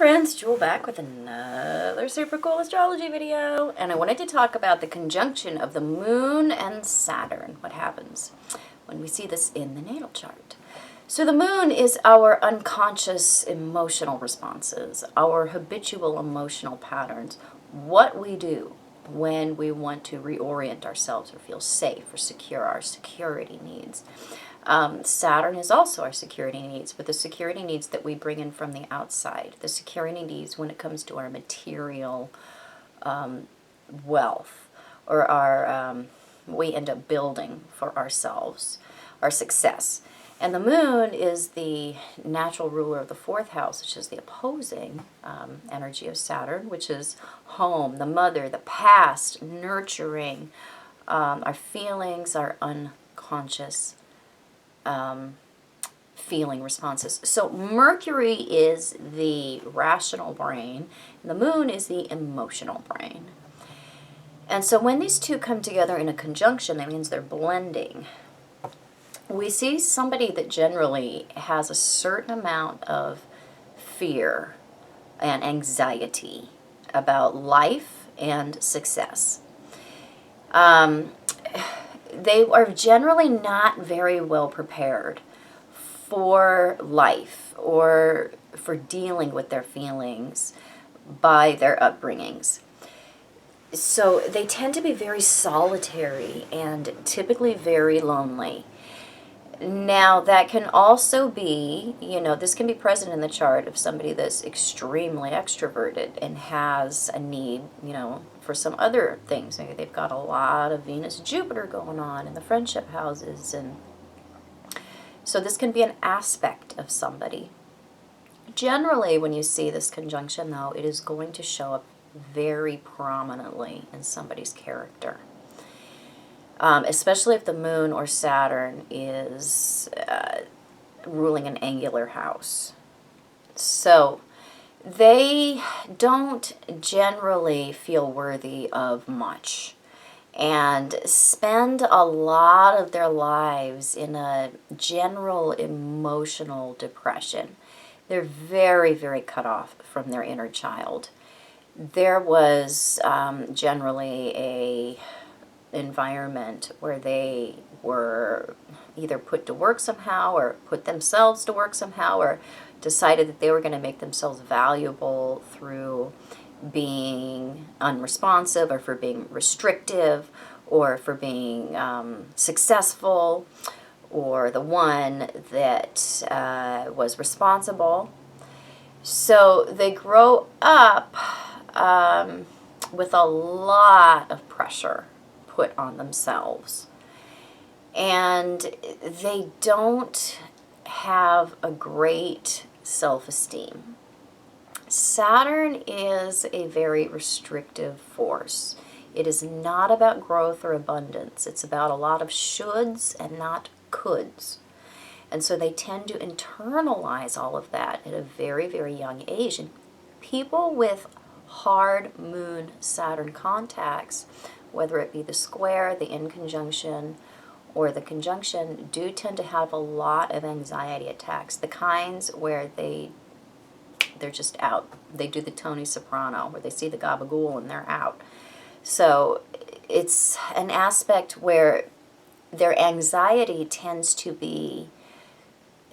friends, Jewel back with another super cool astrology video, and I wanted to talk about the conjunction of the Moon and Saturn. What happens when we see this in the natal chart? So the Moon is our unconscious emotional responses, our habitual emotional patterns, what we do when we want to reorient ourselves or feel safe or secure, our security needs. Saturn is also our security needs, but the security needs that we bring in from the outside, the security needs when it comes to our material wealth, or our we end up building for ourselves, our success. And the Moon is the natural ruler of the fourth house, which is the opposing energy of Saturn, which is home, the mother, the past, nurturing, our feelings, our unconscious feeling responses. So Mercury is the rational brain, and the Moon is the emotional brain. And so when these two come together in a conjunction, that means they're blending. We see somebody that generally has a certain amount of fear and anxiety about life and success. They are generally not very well prepared for life or for dealing with their feelings by their upbringings. So they tend to be very solitary and typically very lonely. Now, that can also be, this can be present in the chart of somebody that's extremely extroverted and has a need, for some other things. Maybe they've got a lot of Venus-Jupiter going on in the friendship houses. And so this can be an aspect of somebody. Generally, when you see this conjunction, though, it is going to show up very prominently in somebody's character. Especially if the Moon or Saturn is ruling an angular house. So they don't generally feel worthy of much and spend a lot of their lives in a general emotional depression. They're very, very cut off from their inner child. There was generally a environment where they were either put to work somehow or put themselves to work somehow or decided that they were going to make themselves valuable through being unresponsive or for being restrictive or for being successful or the one that was responsible. So they grow up with a lot of pressure put on themselves, and they don't have a great self-esteem. Saturn is a very restrictive force. It is not about growth or abundance. It's about a lot of shoulds and not coulds. And so they tend to internalize all of that at a very, very young age. And people with hard Moon-Saturn contacts, whether it be the square, the in conjunction, or the conjunction, do tend to have a lot of anxiety attacks. The kinds where they're just out. They do the Tony Soprano, where they see the gabagool and they're out. So it's an aspect where their anxiety tends to be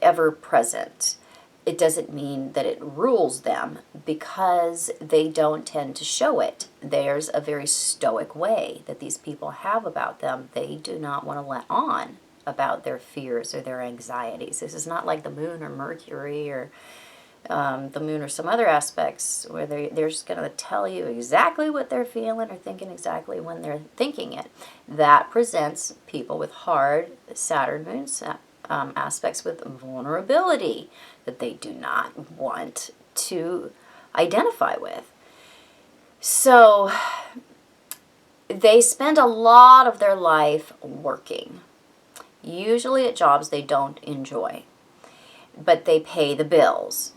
ever present. It doesn't mean that it rules them because they don't tend to show it. There's a very stoic way that these people have about them. They do not want to let on about their fears or their anxieties. This is not like the Moon or Mercury or the Moon or some other aspects where they're just going to tell you exactly what they're feeling or thinking exactly when they're thinking it. That presents people with hard Saturn Moon aspects with vulnerability that they do not want to identify with. So they spend a lot of their life working, usually at jobs they don't enjoy, but they pay the bills.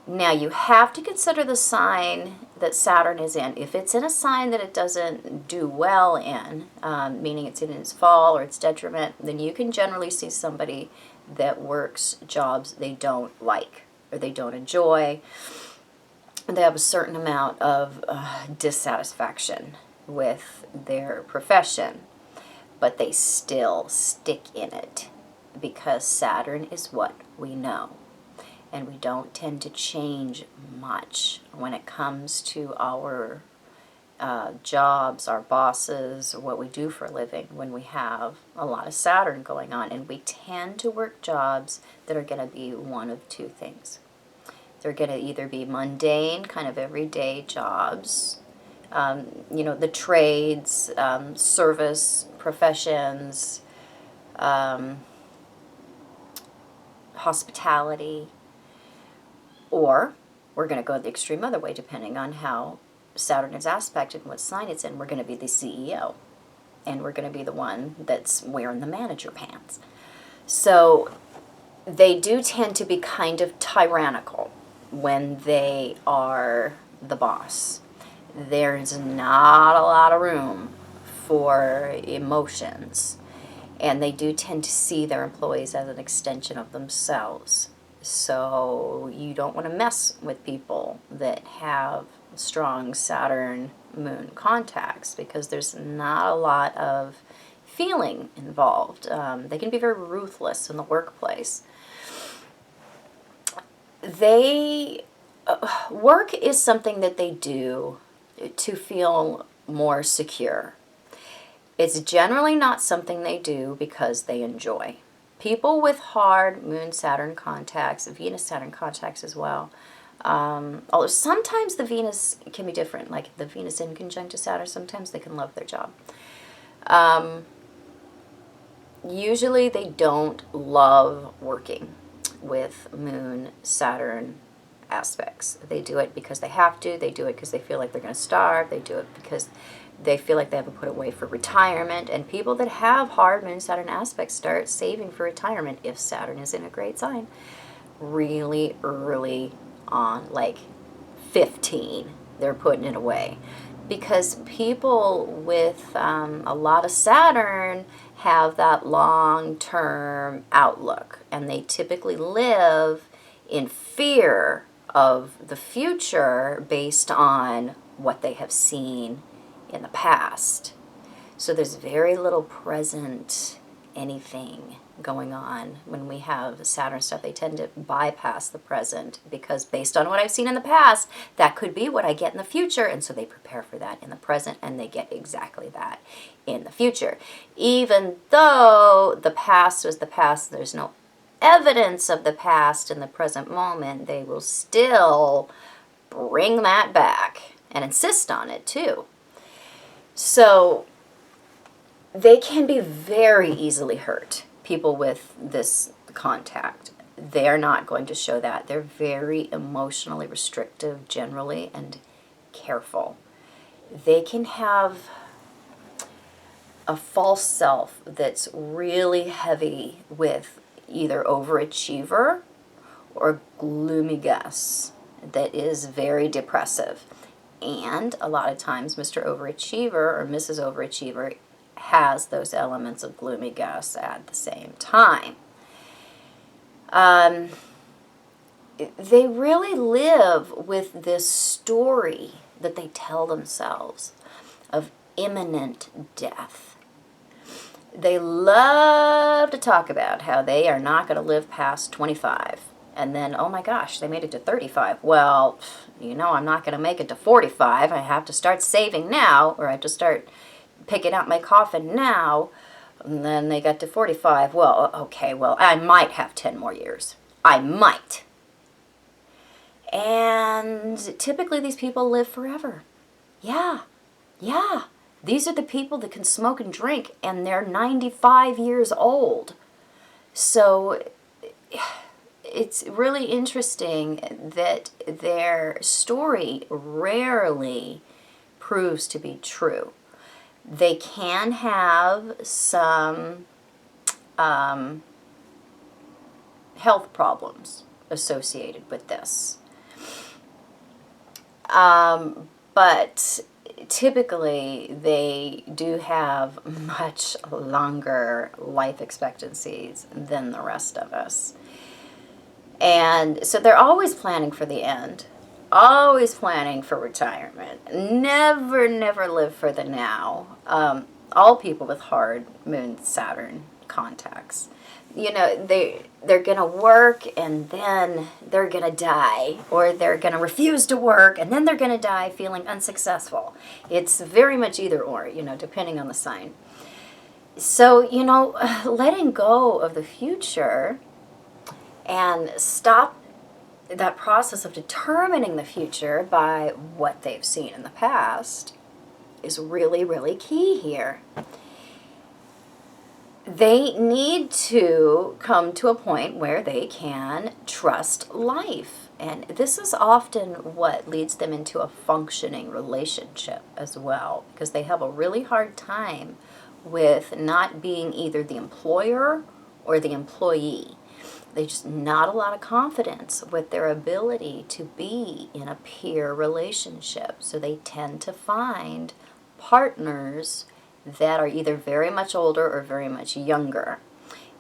Now, you have to consider the sign that Saturn is in. If it's in a sign that it doesn't do well in, meaning it's in its fall or its detriment, then you can generally see somebody that works jobs they don't like or they don't enjoy. they have a certain amount of dissatisfaction with their profession, but they still stick in it because Saturn is what we know. And we don't tend to change much when it comes to our jobs, our bosses, what we do for a living when we have a lot of Saturn going on. And we tend to work jobs that are going to be one of two things. They're going to either be mundane, kind of everyday jobs, the trades, service professions, hospitality, or we're going to go the extreme other way depending on how Saturn is aspected and what sign it's in. We're going to be the CEO, and we're going to be the one that's wearing the manager pants. So they do tend to be kind of tyrannical when they are the boss. There's not a lot of room for emotions, and they do tend to see their employees as an extension of themselves. So you don't want to mess with people that have strong Saturn Moon contacts, because there's not a lot of feeling involved. They can be very ruthless in the workplace. Work is something that they do to feel more secure. It's generally not something they do because they enjoy. People with hard Moon Saturn contacts, Venus Saturn contacts as well, although sometimes the Venus can be different, like the Venus in conjunct to Saturn, sometimes they can love their job. Usually they don't love working with Moon Saturn aspects. They do it because they have to. They do it because they feel like they're going to starve. They do it because they feel like they have to put away for retirement. And people that have hard Moon Saturn aspects start saving for retirement, if Saturn is in a great sign, really early on, like 15. They're putting it away. Because people with a lot of Saturn have that long-term outlook, and they typically live in fear of the future based on what they have seen in the past. So there's very little present anything going on when we have Saturn stuff. They tend to bypass the present because based on what I've seen in the past, that could be what I get in the future. And so they prepare for that in the present, and they get exactly that in the future. Even though the past was the past, there's no evidence of the past in the present moment, they will still bring that back and insist on it too. So they can be very easily hurt, people with this contact. They're not going to show that. They're very emotionally restrictive generally and careful. They can have a false self that's really heavy with either overachiever or gloomy Gus that is very depressive. And a lot of times Mr. Overachiever or Mrs. Overachiever has those elements of gloomy Gus at the same time. They really live with this story that they tell themselves of imminent death. They love to talk about how they are not going to live past 25. And then, oh my gosh, they made it to 35. Well, I'm not going to make it to 45. I have to start saving now, or I have to start picking out my coffin now. And then they got to 45. Well, okay, well, I might have 10 more years. I might. And typically these people live forever. Yeah. These are the people that can smoke and drink, and they're 95 years old. So it's really interesting that their story rarely proves to be true. They can have some health problems associated with this. But typically they do have much longer life expectancies than the rest of us. And so they're always planning for the end. always planning for retirement. Never, never live for the now. All people with hard Moon Saturn contacts, you know, they're gonna work and then they're gonna die, or they're gonna refuse to work and then they're gonna die feeling unsuccessful. It's very much either or, you know, depending on the sign. So, you know, letting go of the future and stop that process of determining the future by what they've seen in the past is really, really key here. They need to come to a point where they can trust life. And this is often what leads them into a functioning relationship as well, because they have a really hard time with not being either the employer or the employee. They just not a lot of confidence with their ability to be in a peer relationship. So they tend to find partners that are either very much older or very much younger.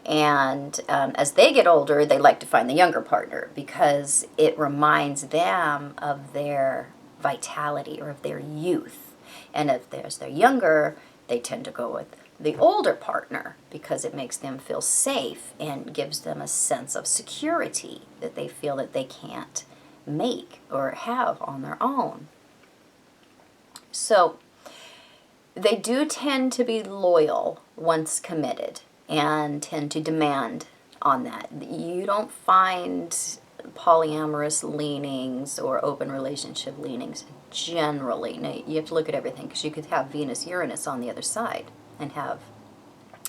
And as they get older, they like to find the younger partner because it reminds them of their vitality or of their youth. And if they're younger, they tend to go with the older partner because it makes them feel safe and gives them a sense of security that they feel that they can't make or have on their own. So they do tend to be loyal once committed and tend to demand on that. You don't find polyamorous leanings or open relationship leanings generally. Now, you have to look at everything because you could have Venus-Uranus on the other side and have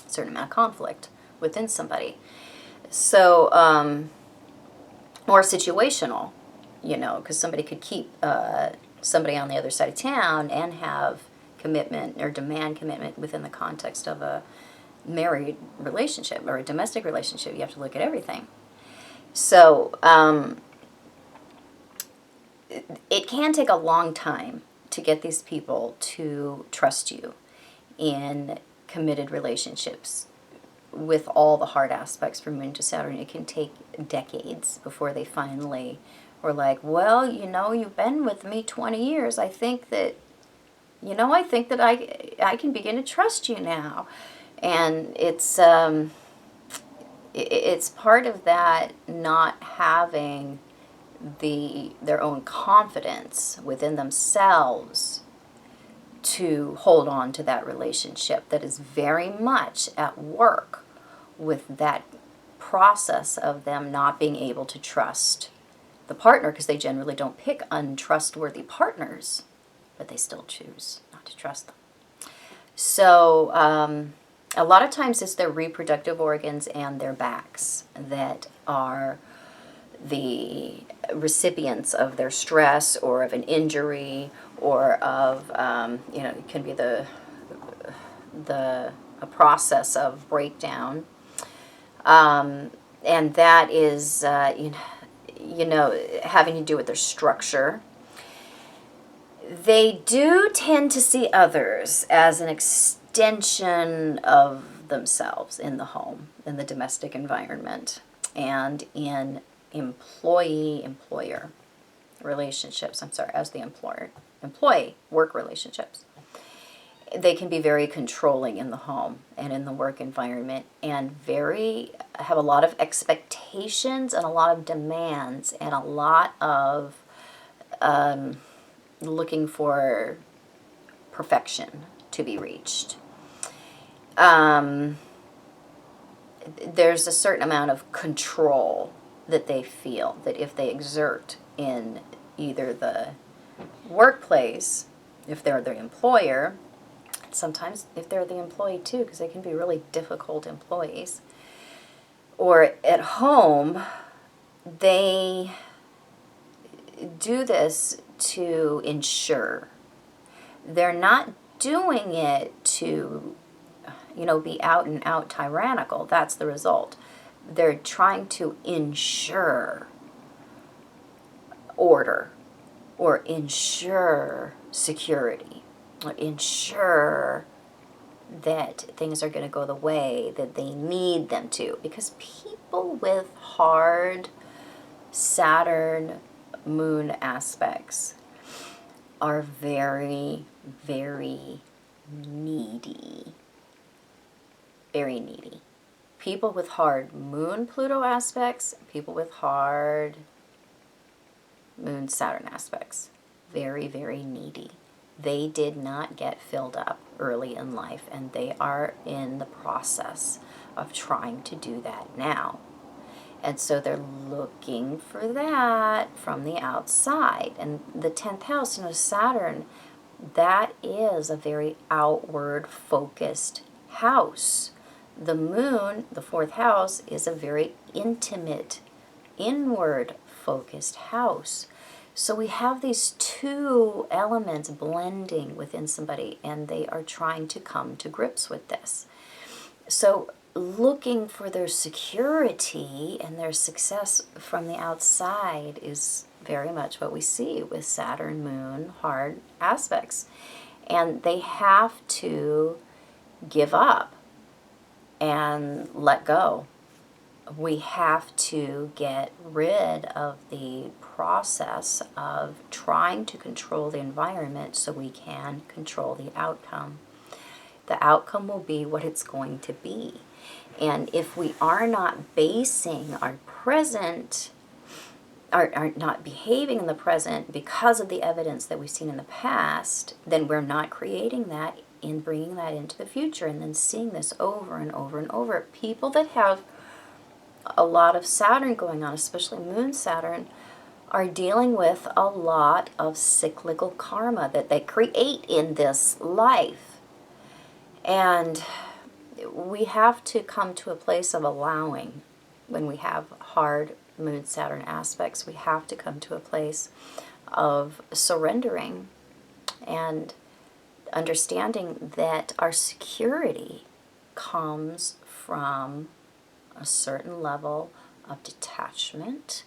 a certain amount of conflict within somebody. So, or situational, you know, because somebody could keep somebody on the other side of town and have commitment or demand commitment within the context of a married relationship or a domestic relationship. You have to look at everything. So it can take a long time to get these people to trust you in committed relationships. With all the hard aspects from Moon to Saturn, it can take decades before they finally were like, well, you know, you've been with me 20 years. I think that I can begin to trust you now. And it's part of that not having their own confidence within themselves to hold on to that relationship that is very much at work with that process of them not being able to trust the partner, because they generally don't pick untrustworthy partners, but they still choose not to trust them. So a lot of times it's their reproductive organs and their backs that are the recipients of their stress or of an injury or of, it can be a process of breakdown. And that is, having to do with their structure. They do tend to see others as an extension of themselves in the home, in the domestic environment, and in employee-employer relationships. As the employee work relationships. They can be very controlling in the home and in the work environment, and have a lot of expectations and a lot of demands and a lot of looking for perfection to be reached. There's a certain amount of control that they feel that if they exert in either the workplace, if they're the employer, sometimes if they're the employee too, because they can be really difficult employees, or at home, they do this to ensure. They're not doing it to, be out and out tyrannical. That's the result. They're trying to ensure order or ensure security or ensure that things are going to go the way that they need them to. Because people with hard Saturn moon aspects are very, very needy. Very needy. People with hard moon Pluto aspects, people with hard moon Saturn aspects, very, very needy. They did not get filled up early in life, and they are in the process of trying to do that now. And so they're looking for that from the outside. And the 10th house, Saturn, that is a very outward focused house. The moon, the 4th house, is a very intimate, inward focused house. So we have these two elements blending within somebody, and they are trying to come to grips with this. So looking for their security and their success from the outside is very much what we see with Saturn, Moon, hard aspects. And they have to give up and let go. We have to get rid of the process of trying to control the environment so we can control the outcome. The outcome will be what it's going to be. And if we are not basing our present, are not behaving in the present because of the evidence that we've seen in the past, then we're not creating that and bringing that into the future, and then seeing this over and over and over. People that have a lot of Saturn going on, especially Moon Saturn, are dealing with a lot of cyclical karma that they create in this life. And we have to come to a place of allowing. When we have hard Moon Saturn aspects, we have to come to a place of surrendering and understanding that our security comes from a certain level of detachment,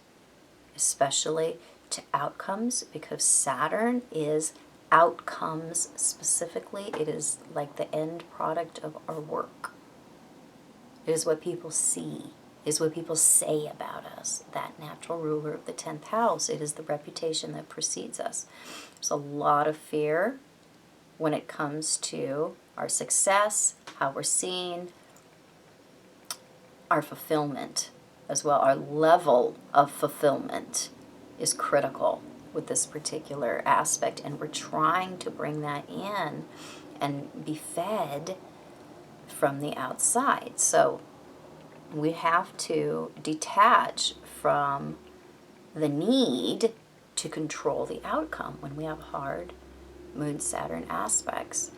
especially to outcomes, because Saturn is outcomes specifically. It is like the end product of our work. It is what people see. It is what people say about us. That natural ruler of the 10th house. It is the reputation that precedes us. There's a lot of fear when it comes to our success, how we're seen, our fulfillment as well. Our level of fulfillment is critical with this particular aspect, and we're trying to bring that in and be fed from the outside. So we have to detach from the need to control the outcome when we have hard Moon Saturn aspects.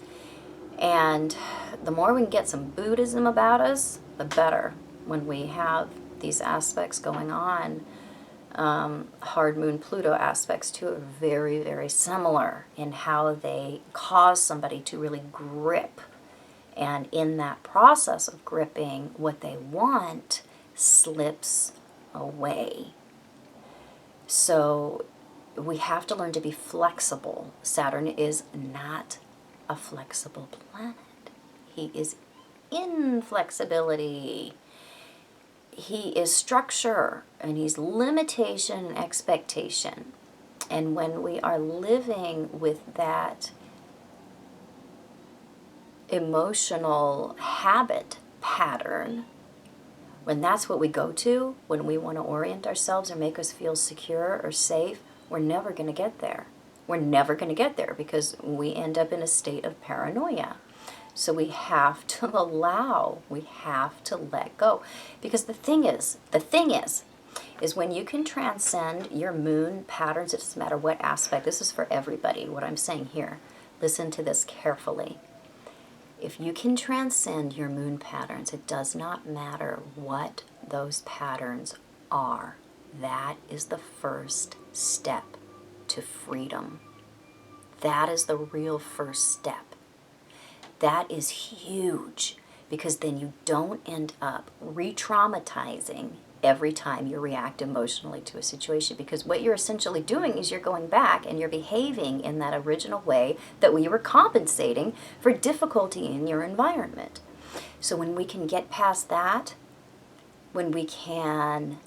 And the more we can get some Buddhism about us, the better. When we have these aspects going on, hard Moon Pluto aspects too are very, very similar in how they cause somebody to really grip. And in that process of gripping, what they want slips away. So we have to learn to be flexible. Saturn is not a flexible planet. He is inflexibility. He is structure, and he's limitation and expectation. And when we are living with that emotional habit pattern, when that's what we go to, when we want to orient ourselves or make us feel secure or safe, we're never going to get there. We're never going to get there because we end up in a state of paranoia. So we have to allow, we have to let go. Because the thing is when you can transcend your moon patterns, it doesn't matter what aspect, this is for everybody, what I'm saying here. Listen to this carefully. If you can transcend your moon patterns, it does not matter what those patterns are. That is the first step to freedom. That is the real first step. That is huge, because then you don't end up re-traumatizing every time you react emotionally to a situation, because what you're essentially doing is you're going back and you're behaving in that original way that we were compensating for difficulty in your environment. So when we can get past that, when we can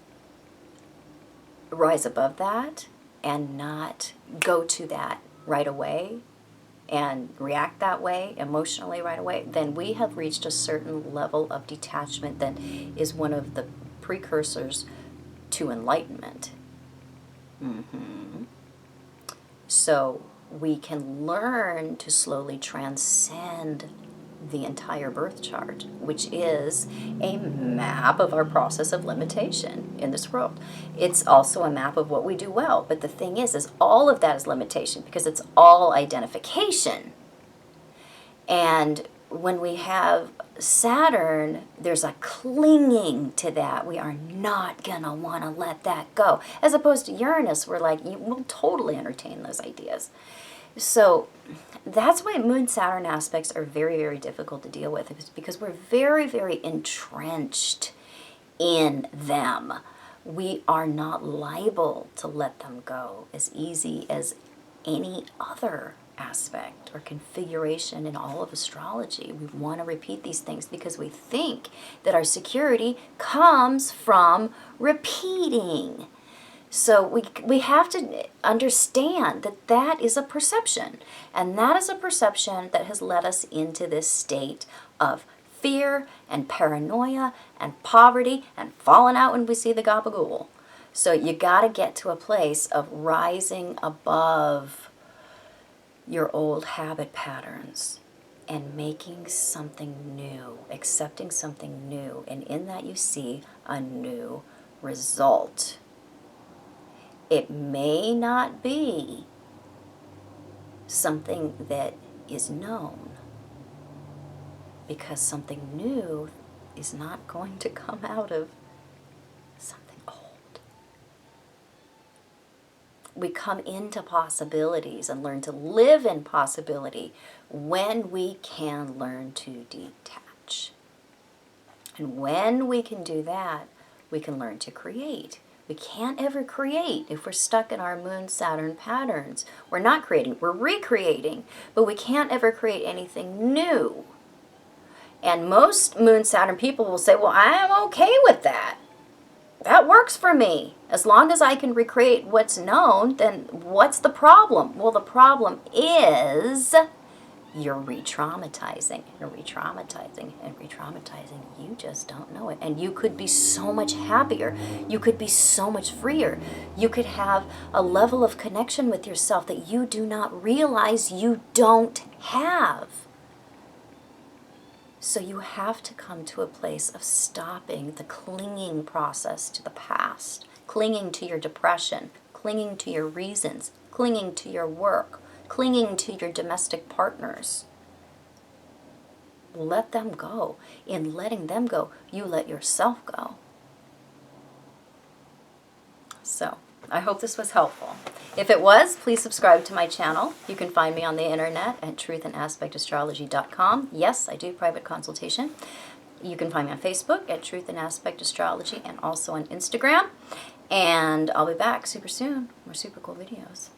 rise above that, and not go to that right away and react that way emotionally right away, then we have reached a certain level of detachment that is one of the precursors to enlightenment. So we can learn to slowly transcend the entire birth chart, which is a map of our process of limitation in this world. It's also a map of what we do well. But the thing is all of that is limitation because it's all identification. And when we have Saturn, there's a clinging to that. We are not going to want to let that go. As opposed to Uranus, we're like, we'll totally entertain those ideas. So that's why Moon-Saturn aspects are very, very difficult to deal with. It's because we're very, very entrenched in them. We are not liable to let them go as easy as any other aspect or configuration in all of astrology. We want to repeat these things because we think that our security comes from repeating. So we have to understand that that is a perception. And that is a perception that has led us into this state of fear and paranoia and poverty and falling out when we see the gabagool. So you got to get to a place of rising above your old habit patterns and making something new, accepting something new. And in that you see a new result. It may not be something that is known, because something new is not going to come out of something old. We come into possibilities and learn to live in possibility when we can learn to detach. And when we can do that, we can learn to create. We can't ever create if we're stuck in our Moon-Saturn patterns. We're not creating, we're recreating, but we can't ever create anything new. And most Moon-Saturn people will say, well, I'm okay with that. That works for me. As long as I can recreate what's known, then what's the problem? Well, the problem is you're re-traumatizing and re-traumatizing and re-traumatizing. You just don't know it. And you could be so much happier. You could be so much freer. You could have a level of connection with yourself that you do not realize you don't have. So you have to come to a place of stopping the clinging process to the past, clinging to your depression, clinging to your reasons, clinging to your work, clinging to your domestic partners. Let them go. In letting them go, you let yourself go. So, I hope this was helpful. If it was, please subscribe to my channel. You can find me on the internet at truthandaspectastrology.com. Yes, I do private consultation. You can find me on Facebook at Truth and Aspect Astrology and also on Instagram. And I'll be back super soon with super cool videos.